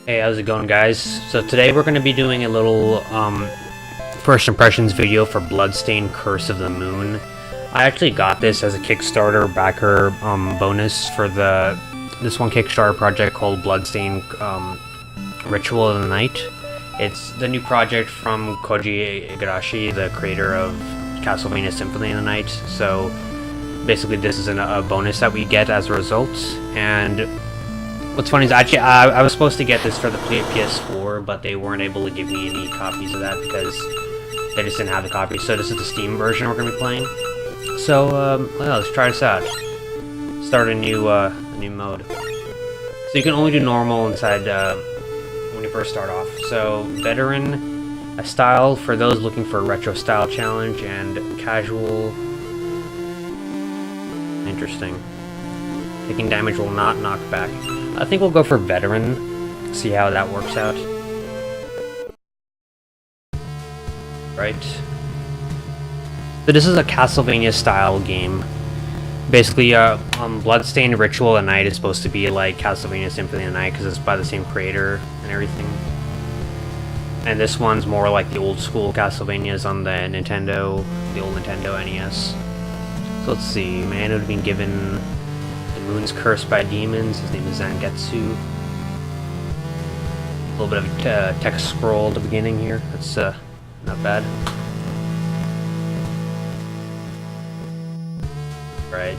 Hey, how's it going, guys? So today we're going to be doing a little first impressions video for Bloodstained Curse of the Moon. I actually got this as a Kickstarter backer bonus for this one Kickstarter project called Bloodstained Ritual of the Night. It's the new project from Koji Igarashi, the creator of Castlevania Symphony of the Night. So basically this is a bonus that we get as a result. And what's funny is actually I was supposed to get this for the PS4, but they weren't able to give me any copies of that because they just didn't have the copies. So this is the Steam version we're going to be playing. So well, let's try this out. Start a new mode. So you can only do normal inside when you first start off. So veteran, a style for those looking for a retro style challenge, and casual. Interesting. Taking damage will not knock back. I think we'll go for veteran. See how that works out. Right. So this is a Castlevania style game. Basically, Bloodstained Ritual at Night is supposed to be like Castlevania Symphony of the Night because it's by the same creator and everything. And this one's more like the old school Castlevanias on the Nintendo, the old Nintendo NES. So let's see, man who had been given the moon's cursed by demons. His name is Zangetsu. A little bit of a text scroll at the beginning here. That's not bad. Right.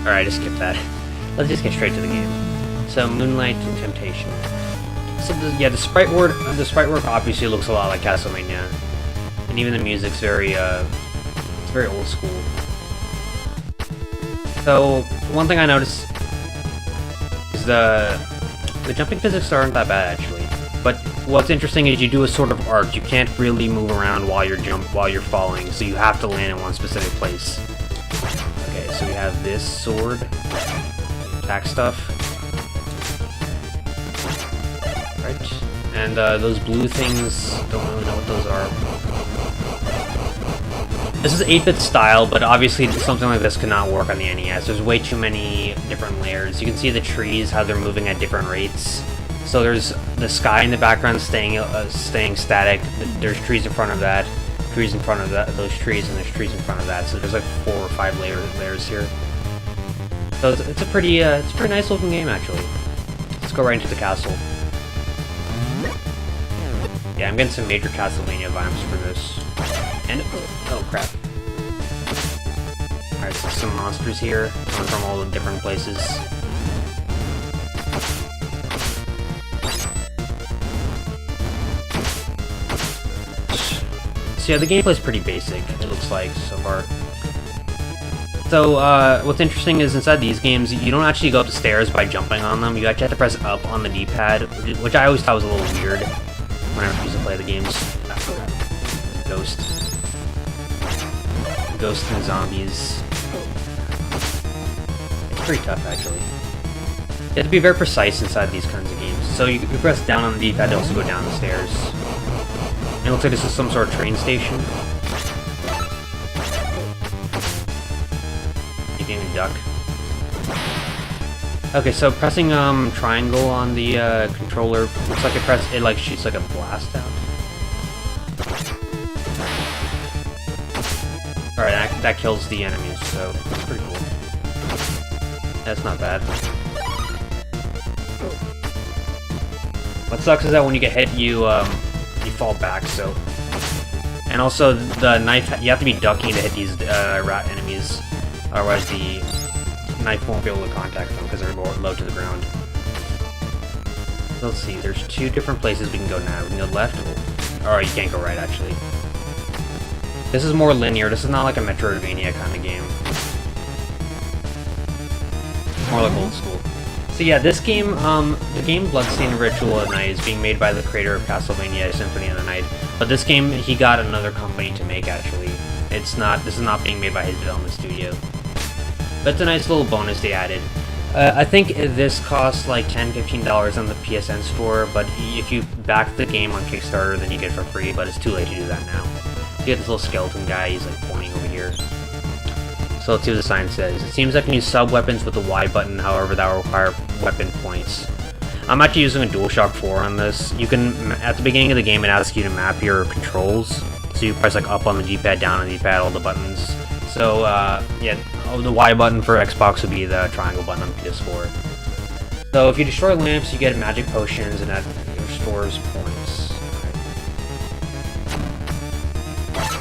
Alright, just skip that. Let's just get straight to the game. So, Moonlight and Temptation. So, the sprite work obviously looks a lot like Castlevania. And even the music's very, it's very old school. So, one thing I noticed is the jumping physics aren't that bad, actually. But what's interesting is you do a sort of arc. You can't really move around while you're falling, so you have to land in one specific place. Okay, so we have this sword, attack stuff, right? And those blue things, don't really know what those are. This is 8-bit style, but obviously something like this could not work on the NES. There's way too many different layers. You can see the trees, how they're moving at different rates. So there's the sky in the background staying static. There's trees in front of that, trees in front of those trees, and there's trees in front of that. So there's like 4 or 5 layers here. So it's a pretty nice looking game actually. Let's go right into the castle. Yeah, I'm getting some major Castlevania vibes for this. And oh crap! All right, so some monsters here coming from all the different places. So yeah, the gameplay's pretty basic, it looks like, so far. So, what's interesting is inside these games, you don't actually go up the stairs by jumping on them. You actually have to press up on the D-pad, which I always thought was a little weird when I used to play the games. Ghosts and zombies. It's pretty tough, actually. You have to be very precise inside these kinds of games. So you press down on the D-pad to also go down the stairs. It looks like this is some sort of train station. You can even duck. Okay, so pressing triangle on the controller looks like it like shoots like a blast out. Alright, that kills the enemies, so that's pretty cool. That's not bad. What sucks is that when you get hit, you fall back, so. And also, the knife, you have to be ducking to hit these rat enemies, otherwise the knife won't be able to contact them because they're low to the ground. So let's see, there's 2 different places we can go now. We can go left, or you can't go right, actually. This is more linear, this is not like a Metroidvania kind of game. More like old school. So yeah, this game, the game Bloodstained Ritual at Night is being made by the creator of Castlevania Symphony of the Night. But this game, he got another company to make, actually. This is not being made by his development studio. But it's a nice little bonus they added. I think this costs like $10-15 on the PSN store, but if you back the game on Kickstarter, then you get it for free, but it's too late to do that now. So you get this little skeleton guy, he's like pointing over here. So let's see what the sign says. It seems I can use sub-weapons with the Y button, however that will require weapon points. I'm actually using a DualShock 4 on this. You can, at the beginning of the game, it asks you to map your controls. So you press like up on the D-pad, down on the D-pad, all the buttons. So, yeah, the Y button for Xbox would be the triangle button on PS4. So if you destroy lamps, you get magic potions, and that restores points.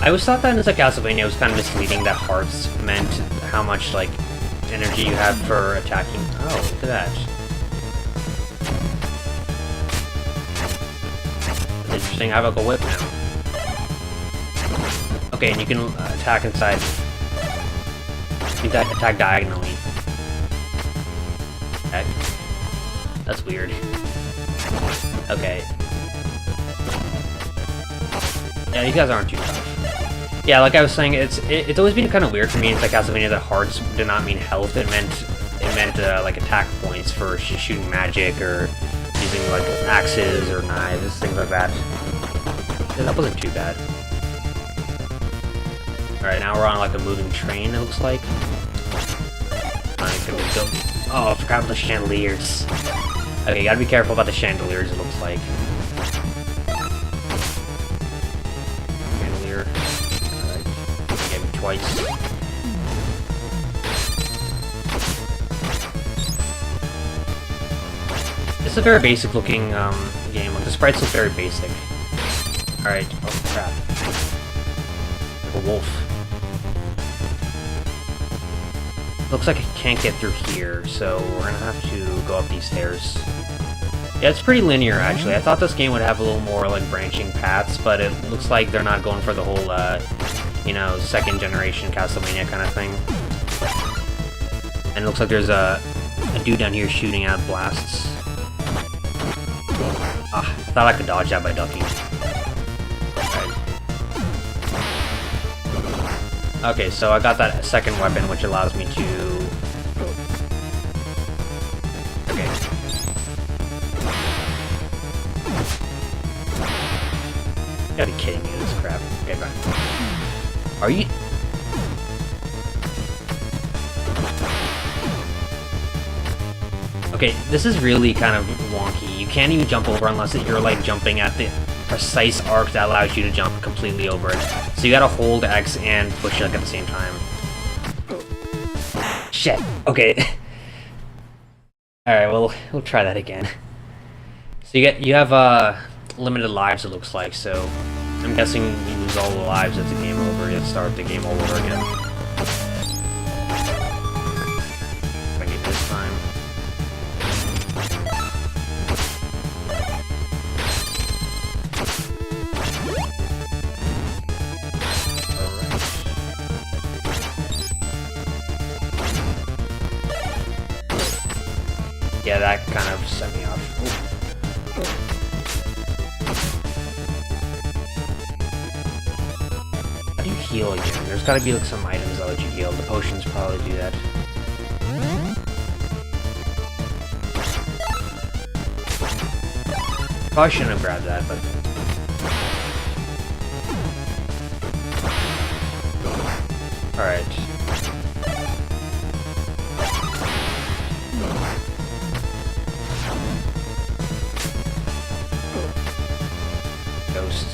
I always thought that in Castlevania was kind of misleading that hearts meant how much, like, energy you have for attacking. Oh, look at that. That's interesting. I have like a whip now. Okay, and you can attack inside. You can attack diagonally. Okay. That's weird. Okay. Yeah, these guys aren't too tough. Yeah, like I was saying, it's always been kind of weird for me in Castlevania that hearts did not mean health. It meant like attack points for shooting magic or using like axes or knives, things like that. Yeah, that wasn't too bad. Alright, now we're on like a moving train, it looks like. Oh, I forgot about the chandeliers. Okay, you gotta be careful about the chandeliers, it looks like. Chandelier. Alright. Get me twice. It's a very basic looking game. Like, the sprites look very basic. Alright. Oh crap. Like a wolf. Looks like I can't get through here, so we're gonna have to go up these stairs. Yeah, it's pretty linear, actually. I thought this game would have a little more, like, branching paths, but it looks like they're not going for the whole, you know, second generation Castlevania kind of thing. And it looks like there's a dude down here shooting out blasts. Ah, I thought I could dodge that by ducking. Okay, so I got that second weapon, which allows me to... Okay. You gotta be kidding me with this crap. Okay, fine. Are you... Okay, this is really kind of wonky. You can't even jump over unless you're, like, jumping at the precise arc that allows you to jump completely over it. So you gotta hold X and push it at the same time. Shit. Okay. Alright, well, we'll try that again. So you have limited lives, it looks like, so I'm guessing you lose all the lives, it's a game over. You have to start the game all over again. If I get this time. Yeah, that kind of set me off. Ooh. How do you heal again? There's gotta be like some items that let you heal. The potions probably do that. Probably shouldn't have grabbed that, but... Alright. Ghost.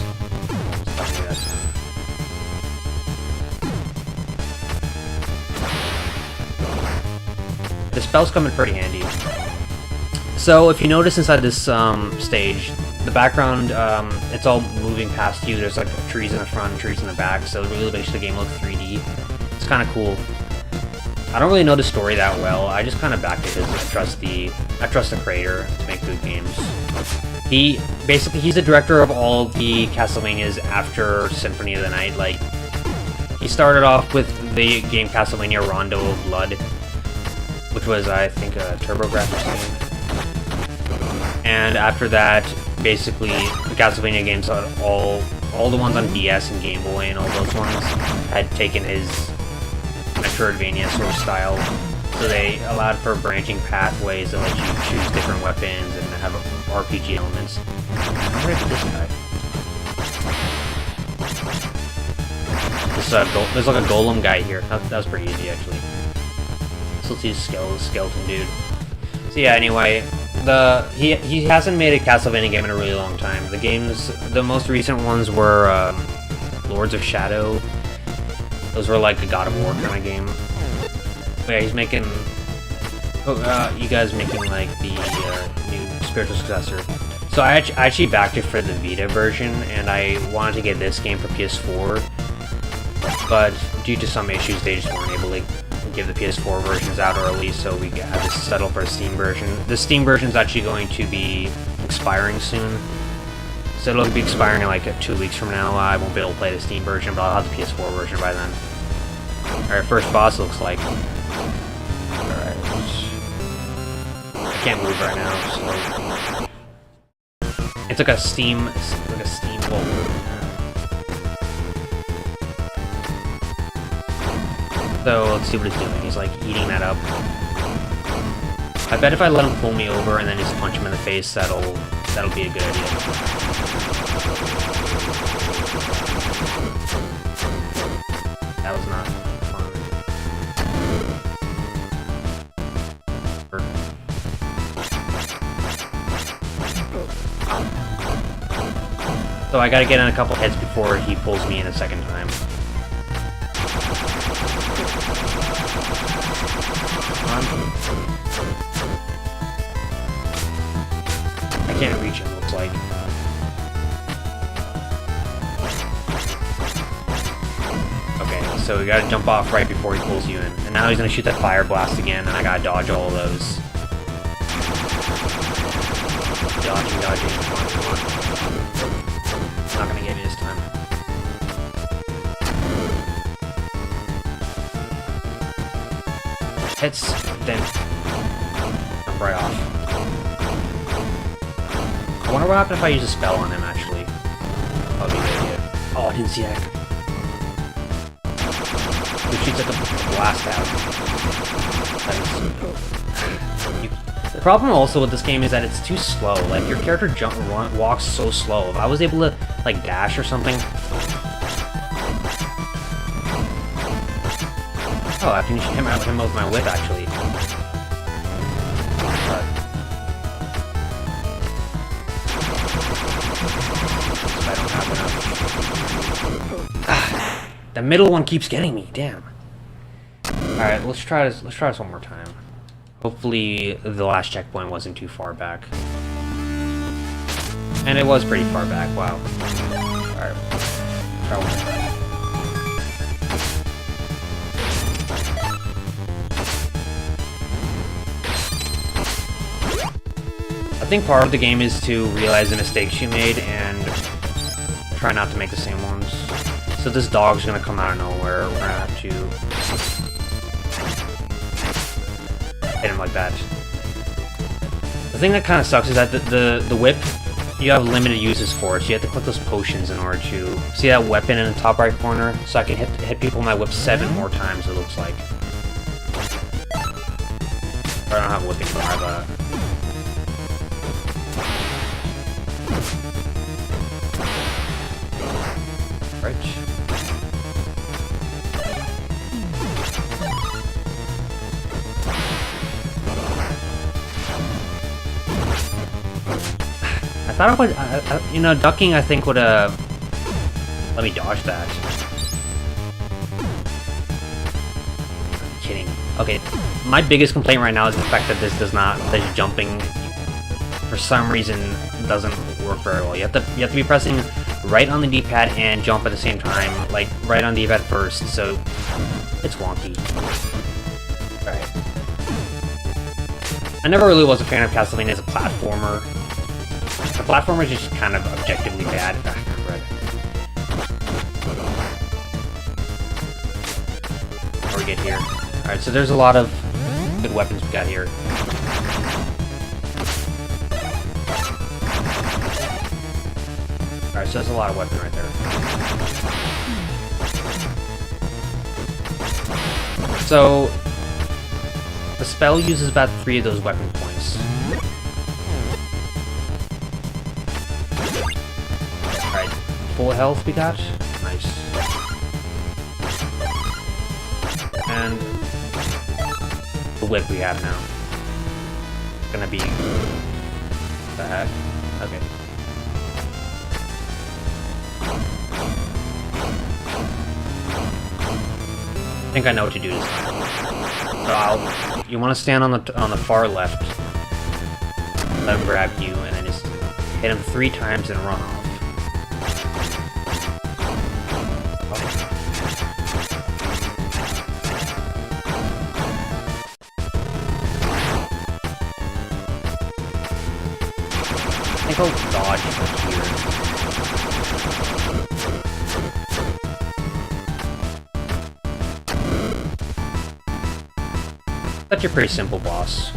The spells come in pretty handy. So if you notice inside this stage, the background, it's all moving past you. There's like trees in the front, trees in the back, so it really makes the game look 3D. It's kind of cool. I don't really know the story that well. I just kind of backed it because I trust the creator to make good games. He's the director of all the Castlevanias after Symphony of the Night. Like, he started off with the game Castlevania Rondo of Blood, which was, I think, a TurboGrafx game. And after that, basically, the Castlevania games, all the ones on DS and Game Boy and all those ones, had taken his Metroidvania sort of style. So they allowed for branching pathways that let you choose different weapons and have RPG elements. I'm ready for this guy. There's like a golem guy here. That was pretty easy, actually. So let's use skeleton dude. So yeah, anyway, he hasn't made a Castlevania game in a really long time. The most recent ones were Lords of Shadow. Those were like a God of War kind of game. But yeah, he's making. You guys making like the new spiritual successor. So I actually backed it for the Vita version, and I wanted to get this game for PS4. But due to some issues, they just weren't able to give the PS4 versions out early, so we had to settle for a Steam version. The Steam version is actually going to be expiring soon. So it'll be expiring in like 2 weeks from now. I won't be able to play the Steam version, but I'll have the PS4 version by then. Alright, first boss looks like. Alright. I can't move right now, so. It's like a Steam wall. So let's see what he's doing. He's like eating that up. I bet if I let him pull me over and then just punch him in the face, that'll be a good idea. That was not fun. So I gotta get in a couple hits before he pulls me in a second time. I can't reach him, looks like. Okay, so we gotta jump off right before he pulls you in. And now he's gonna shoot that fire blast again, and I gotta dodge all of those. Dodging. Come on. Not gonna get me this time. Hits, then jump right off. I wonder what happened if I use a spell on him, actually. That would be a good idea. Oh, I didn't see that. He shoots like a blast out. The problem also with this game is that it's too slow. Like, your character walks so slow. If I was able to, like, dash or something... Oh, I can hit him with my whip, actually. I don't have enough. The middle one keeps getting me, damn. Alright, let's try this one more time. Hopefully the last checkpoint wasn't too far back. And it was pretty far back, wow. Alright, try one more time. I think part of the game is to realize the mistakes you made and try not to make the same ones. So this dog's gonna come out of nowhere. We're gonna have to hit him like that. The thing that kind of sucks is that the whip, you have limited uses for it. So you have to click those potions in order to see that weapon in the top right corner. So I can hit people with my whip 7 more times. It looks like. Or I don't have whipping more. I have a. Right. I thought it would, you know, ducking I think would let me dodge that. I'm kidding. Okay, my biggest complaint right now is the fact that this jumping for some reason doesn't work very well. You have to be pressing right on the D-pad and jump at the same time, like right on the D-pad first, so it's wonky. Alright. I never really was a fan of Castlevania as a platformer. The platformer is just kind of objectively bad. How do we get here? Alright, so there's a lot of good weapons we got here. Alright, so that's a lot of weapon right there. So, The spell uses about 3 of those weapon points. Alright, full health we got. Nice. And the whip we have now. Gonna be... What the heck? Okay. I think I know what to do this time. So you want to stand on the far left, let him grab you, and then just hit him 3 times and run off. I think I'll dodge here. That's a pretty simple boss.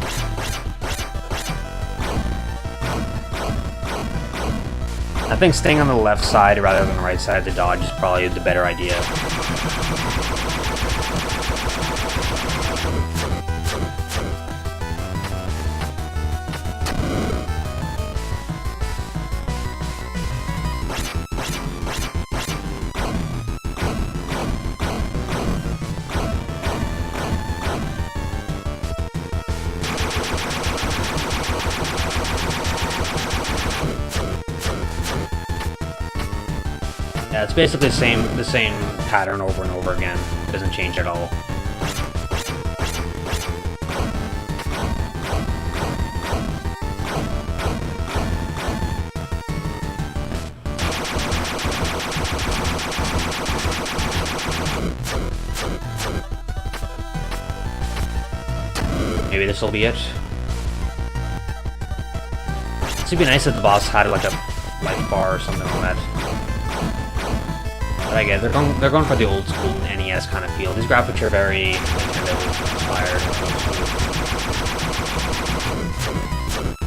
I think staying on the left side rather than the right side of the dodge is probably the better idea. Yeah, it's basically the same pattern over and over again. It doesn't change at all. Maybe this will be it. This would be nice if the boss had like a life bar or something like that. But I guess they're going for the old school NES kind of feel. These graphics are very Nintendo inspired.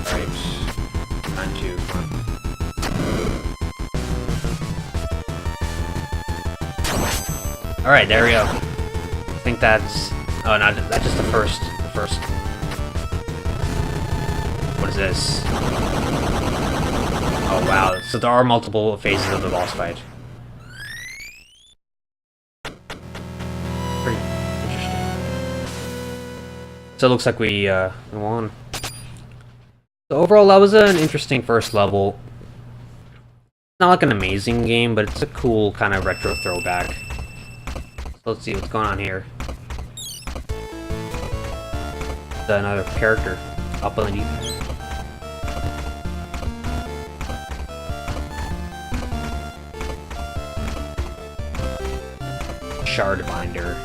Alright. Time to Alright, there we go. I think that's oh no, that's just the first what is this? Oh wow, so there are multiple phases of the boss fight. So it looks like we won. So overall, that was an interesting first level. Not like an amazing game, but it's a cool kind of retro throwback. So let's see what's going on here. Another character up on the deep. Shardbinder.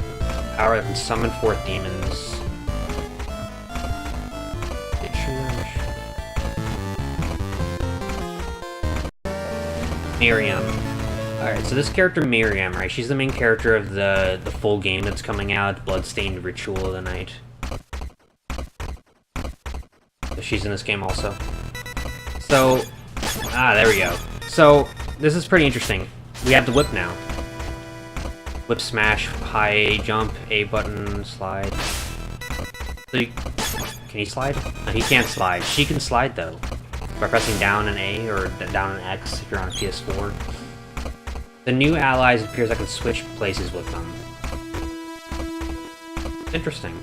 Power that can summon forth demons. Miriam. Alright, so this character Miriam, right? She's the main character of the full game that's coming out, Bloodstained Ritual of the Night. So she's in this game also. So, there we go. So, this is pretty interesting. We have the whip now. Whip smash, high jump, A button, slide. So can he slide? No, he can't slide. She can slide though. By pressing down an A or down an X if you're on a PS4. The new allies, it appears I can switch places with them. Interesting.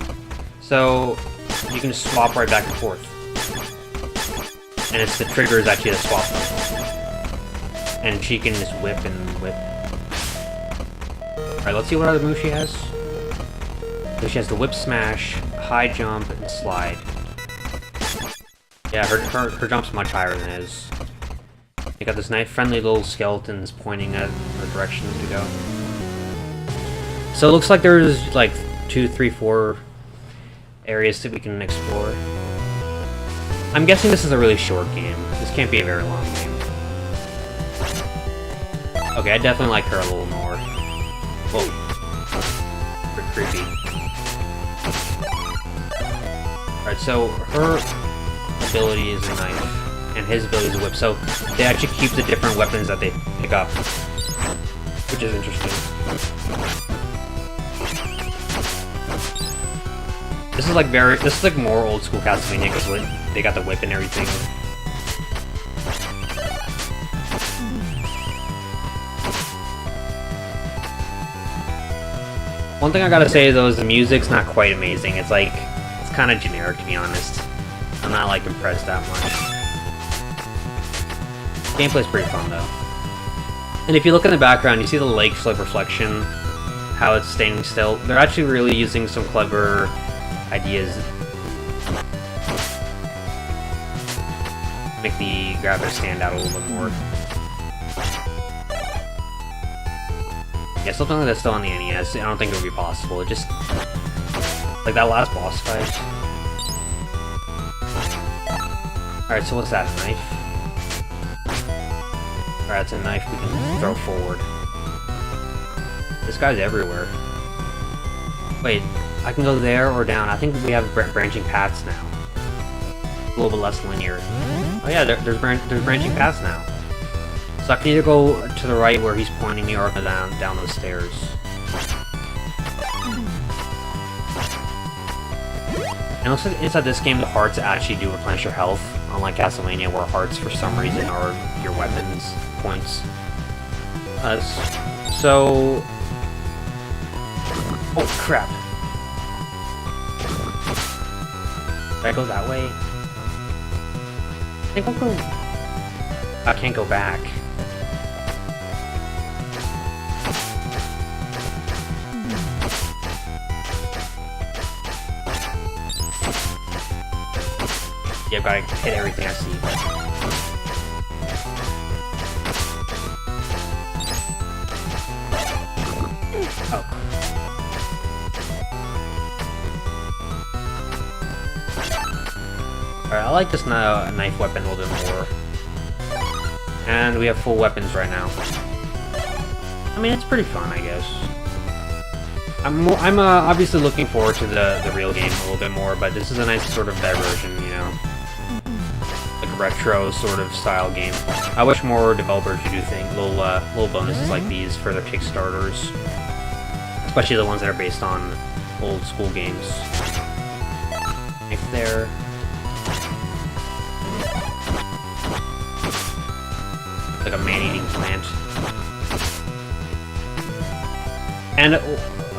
So, you can just swap right back and forth. And it's the triggers actually that swap them. And she can just whip and whip. Alright, let's see what other moves she has. So she has the whip smash, high jump, and slide. Yeah, her jump's much higher than his. You got this nice friendly little skeletons pointing at the direction to go. So it looks like there's like 2, 3, 4 areas that we can explore. I'm guessing this is a really short game. This can't be a very long game. Okay, I definitely like her a little more. Whoa. Pretty creepy. Alright, so her ability is a knife, and his ability is a whip, so they actually keep the different weapons that they pick up, which is interesting. This is like more old school Castlevania because they got the whip and everything. One thing I gotta say though is the music's not quite amazing. It's kind of generic, to be honest. I'm not like impressed that much. Gameplay's pretty fun though. And if you look in the background, you see the lake's like reflection, how it's standing still. They're actually really using some clever ideas. Make the graphics stand out a little bit more. Yeah, something like that's still on the NES. I don't think it would be possible. It just like that last boss fight. Alright, so what's that? A knife? Alright, it's a knife we can throw forward. This guy's everywhere. Wait, I can go there or down. I think we have branching paths now. A little bit less linear. Oh yeah, there's branching paths now. So I can either go to the right where he's pointing me or I can go down those stairs. And it looks like inside this game the hearts actually do replenish your health, unlike Castlevania where hearts for some reason are your weapons points. So... Oh crap. Did I go that way? I think I'll go... I can't go back. Yeah, I've gotta hit everything I see. Oh. Alright, I like this knife weapon a little bit more. And we have full weapons right now. I mean, it's pretty fun, I guess. I'm obviously looking forward to the real game a little bit more, but this is a nice sort of diversion, you know? Like a retro sort of style game. I wish more developers would do little bonuses like these for their Kickstarters. Especially the ones that are based on old school games. If they're... like a man-eating plant. And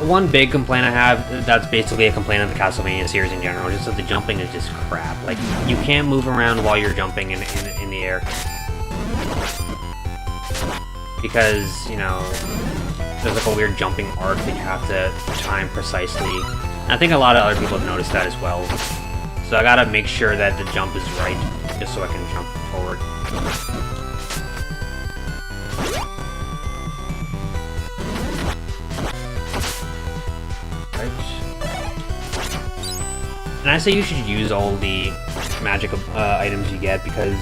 one big complaint I have, that's basically a complaint of the Castlevania series in general, just that the jumping is just crap. Like, you can't move around while you're jumping in the air. Because, you know, there's like a weird jumping arc that you have to time precisely. And I think a lot of other people have noticed that as well. So I gotta make sure that the jump is right, just so I can jump forward. And I say you should use all the magic items you get because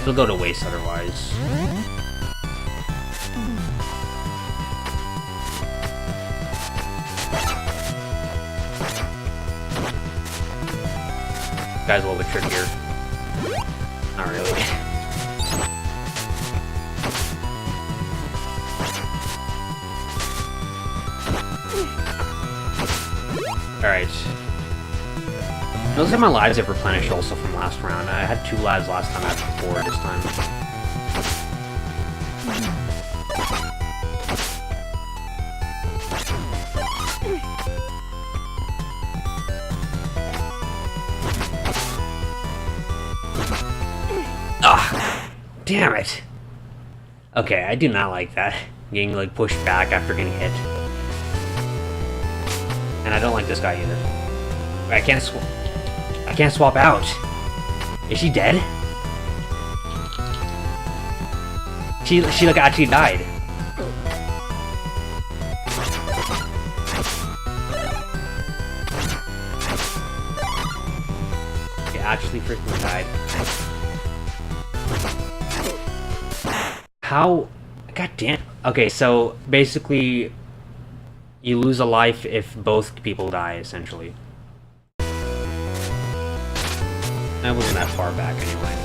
they'll go to waste otherwise. This guy's a little bit trickier. Not really. Alright. It looks like my lives have replenished also from last round. I had 2 lives last time, I have 4 this time. Ah, damn it! Okay, I do not like that. Getting like pushed back after getting hit. And I don't like this guy either. I can't swap out. Is she dead? She like actually died. She actually freaking died. How? God damn. Okay, so basically, you lose a life if both people die, essentially. That wasn't that far back anyway.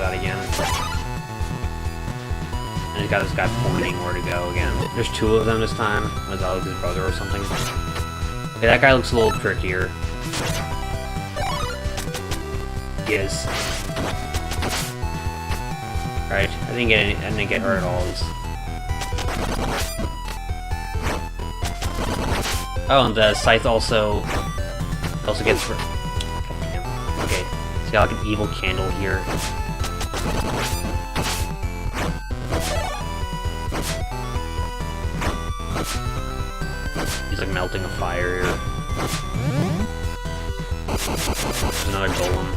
that again. And he's got this guy pointing where to go again. There's two of them this time. Was that like his brother or something? Okay, that guy looks a little trickier. He is. Right, I didn't get hurt at all. Oh, and the scythe also gets. God damn. Okay, it's got like an evil candle here. He's like melting a fire here. There's another golem.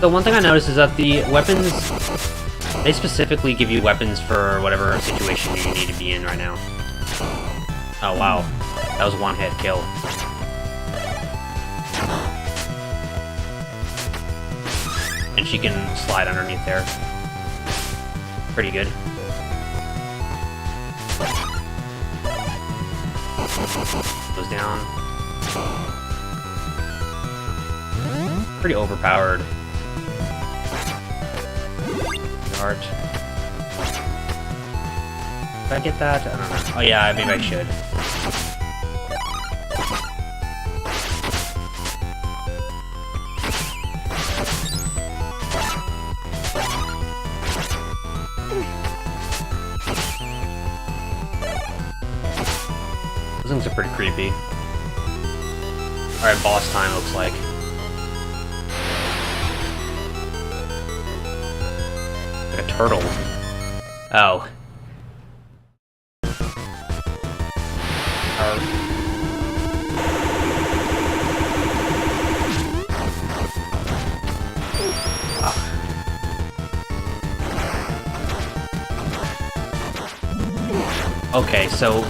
The one thing I noticed is that the weapons, they specifically give you weapons for whatever situation you need to be in right now. Oh wow, that was a one-hit kill. And she can slide underneath there. Pretty good. Goes down. Pretty overpowered. Heart. Did I get that? I don't know. Oh yeah, maybe I should. Those things are pretty creepy. Alright, boss time looks like. Like a turtle. Oh. Okay, so...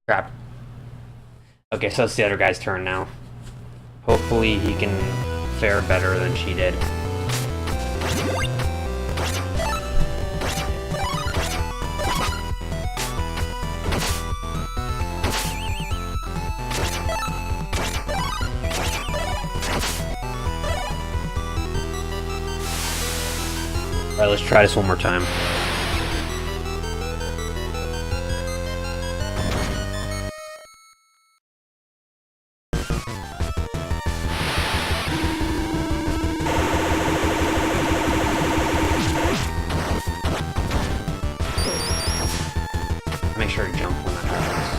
Crap. Okay, so it's the other guy's turn now. Hopefully he can fare better than she did. Alright, let's try this one more time. Make sure to jump when that happens.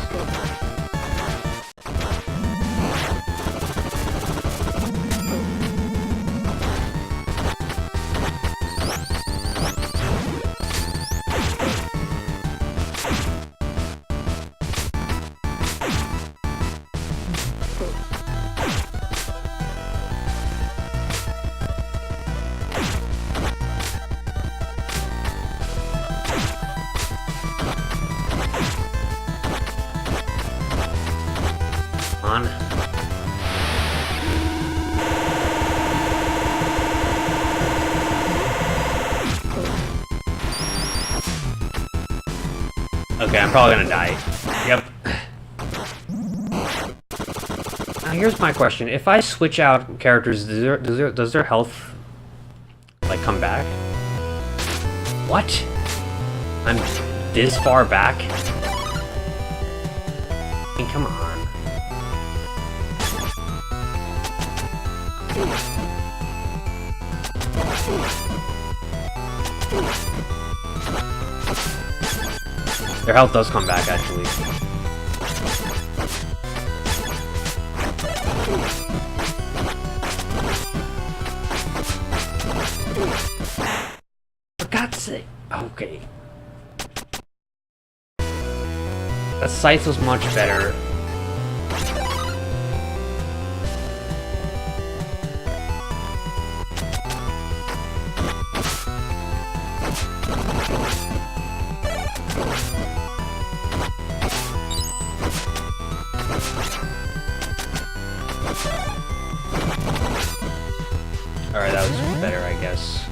On. Okay, I'm probably gonna die. Yep. Now here's my question. If I switch out characters, does their health like come back? What? I'm this far back? I mean, come on. Their health does come back, actually. For God's sake. Okay. That scythe was much better. Alright, better, I guess.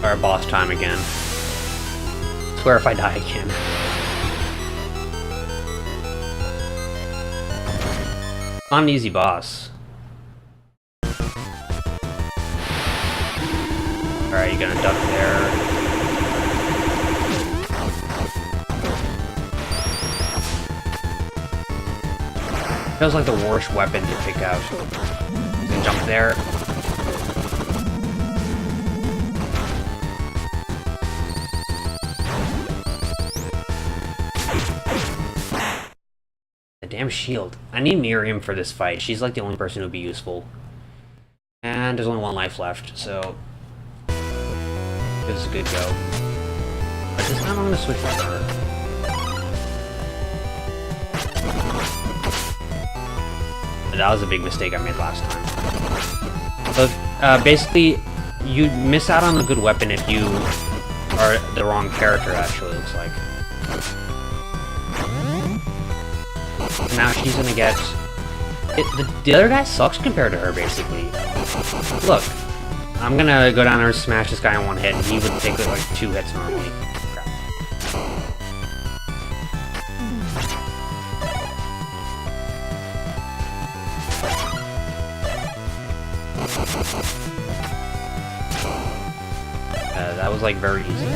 Our boss time again. Swear if I die again. Not an easy boss. Alright, you're gonna duck there. Feels like the worst weapon to pick out. You can jump there. Damn shield. I need Miriam for this fight. She's like the only person who would be useful. And there's only one life left, so this is a good go. But this time I'm gonna switch with her. That was a big mistake I made last time. So basically, you miss out on a good weapon if you are the wrong character, actually, looks like. Now she's gonna get... the other guy sucks compared to her, basically. Look, I'm gonna go down there and smash this guy in one hit, and he would take like 2 hits normally. Crap. That was like very easy.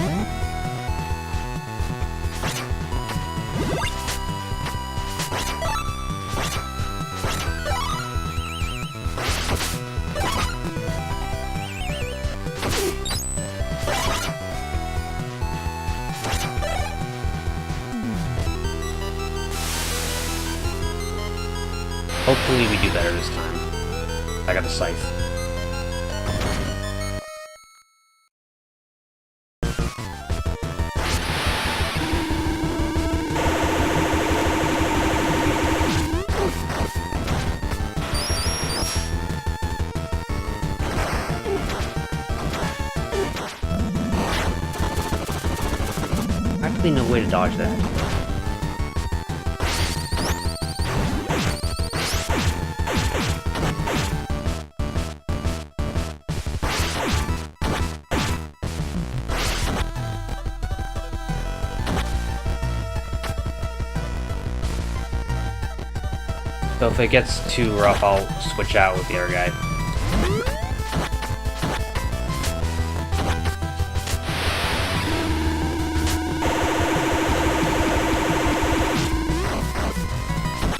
Hopefully we do better this time. I got the scythe. Actually, no way to dodge that. So if it gets too rough, I'll switch out with the other guy.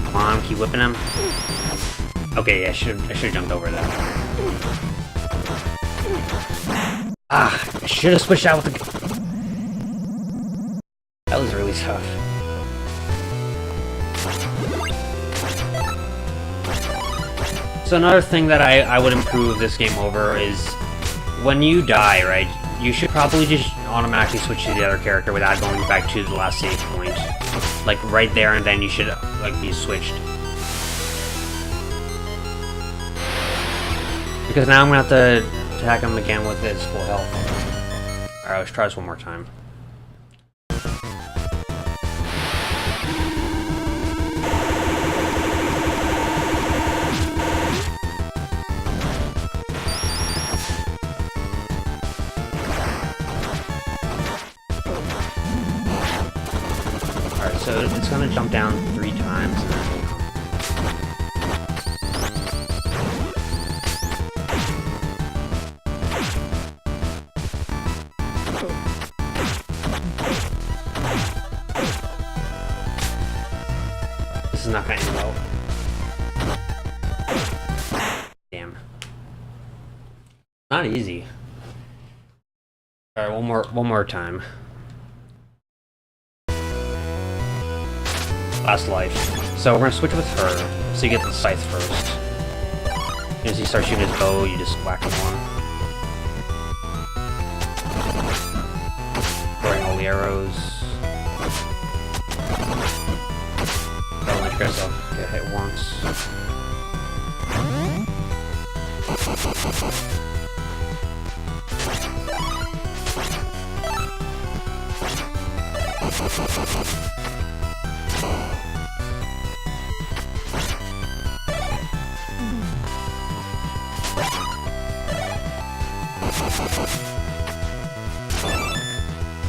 Come on, keep whipping him. Okay, yeah, I should have jumped over that. Ah, I should have switched out with the... That was really tough. So another thing that I would improve this game over is when you die, right, you should probably just automatically switch to the other character without going back to the last save point. Like right there and then you should like be switched. Because now I'm gonna have to attack him again with his full health. Alright, let's try this one more time. So it's gonna jump down 3 times. This is not gonna end well. not easy. Alright, one more time. Last life. So we're gonna switch with her. So you get the scythe first. As soon as he starts shooting his bow, you just whack him one. Throwing all the arrows. Don't let yourself get hit once.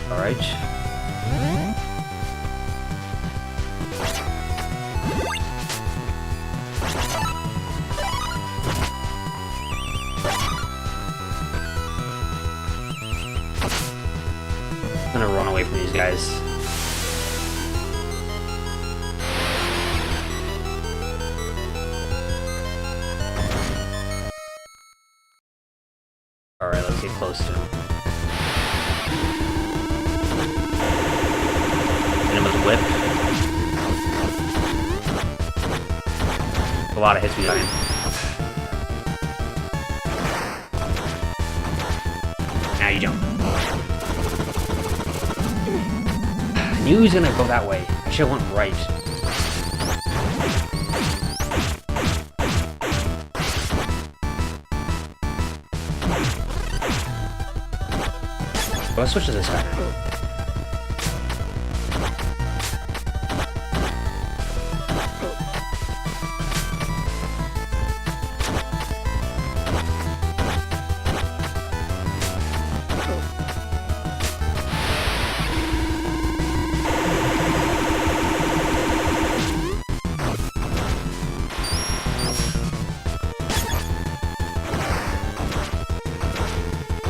Alright. I'm gonna run away from these guys. Alright, let's get close to him. Hit him with a whip. A lot of hits behind him. Now you jump. I knew he was gonna go that way. I should've went right. Let's switch to this guy now.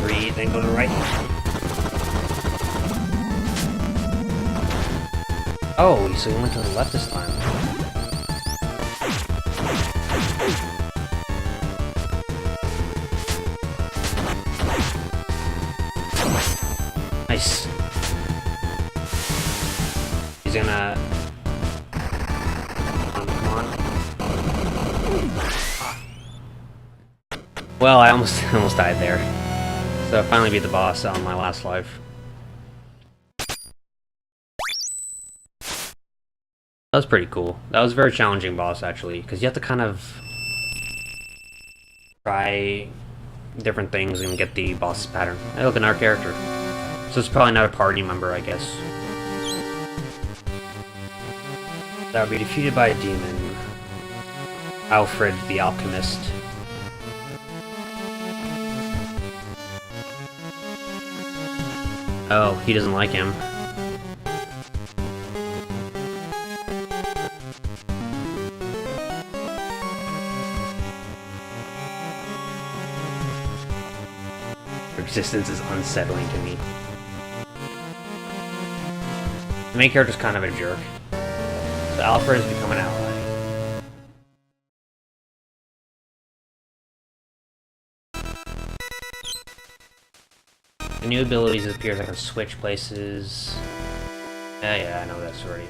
Breathe, then go to the right. Oh, so he went to the left this time. Nice. He's gonna... Come on. Well, I almost died there. So I finally beat the boss on my last life. That was pretty cool. That was a very challenging boss, actually, because you have to kind of try different things and get the boss's pattern. Hey, look, another character. So it's probably not a party member, I guess. That would be defeated by a demon. Alfred the Alchemist. Oh, he doesn't like him. Resistance is unsettling to me. The main character's kind of a jerk. So Alfred has become an ally. The new abilities appear I can switch places. Yeah, I know that's already.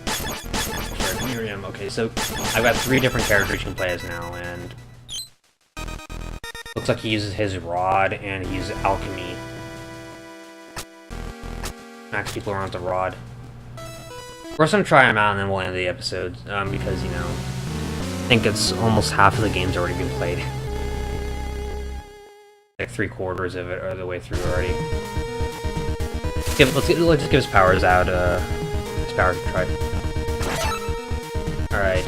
Sure, okay, so I've got 3 different characters you can play as now, and looks like he uses his rod and he uses alchemy. Max people around the rod. First, I'm gonna try him out and then we'll end the episode, because, you know, I think it's almost half of the game's already been played. Like 3/4 of it are the way through already. Let's just give his powers out, his powers a try. Alright.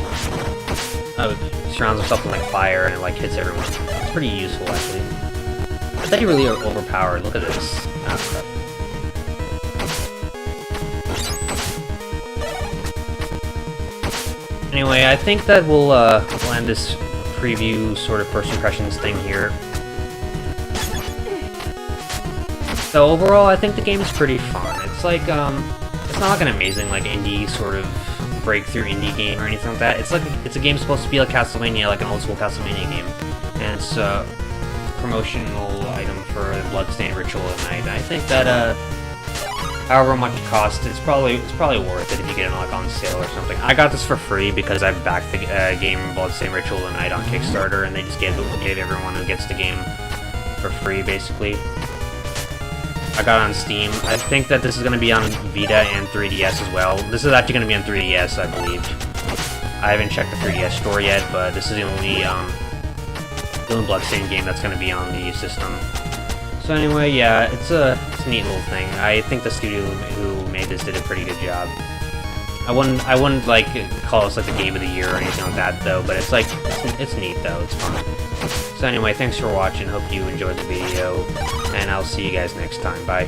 Surrounds himself with like fire and it like hits everyone. It's pretty useful actually. I thought he really overpowered. Look at this. Ah, crap. Anyway, I think that we'll end this preview sort of first impressions thing here. So overall, I think the game is pretty fun. It's like it's not like an amazing like indie sort of breakthrough indie game or anything like that. It's a game supposed to be like Castlevania, like an old school Castlevania game, and it's a promotional item for Bloodstained Ritual at night. I think that however much it costs, it's probably worth it if you get it like on sale or something. I got this for free because I backed the game Bloodstained Ritual at night on Kickstarter, and they just gave everyone who gets the game for free, basically. I got it on Steam. I think that this is going to be on Vita and 3DS as well. This is actually going to be on 3DS, I believe. I haven't checked the 3DS store yet, but this is the only Bloodstained game that's going to be on the system. So anyway, yeah, it's a neat little thing. I think the studio who made this did a pretty good job. I wouldn't like call this like the game of the year or anything like that though, but it's like it's neat though. It's fun. So anyway, thanks for watching. Hope you enjoyed the video, and I'll see you guys next time. Bye.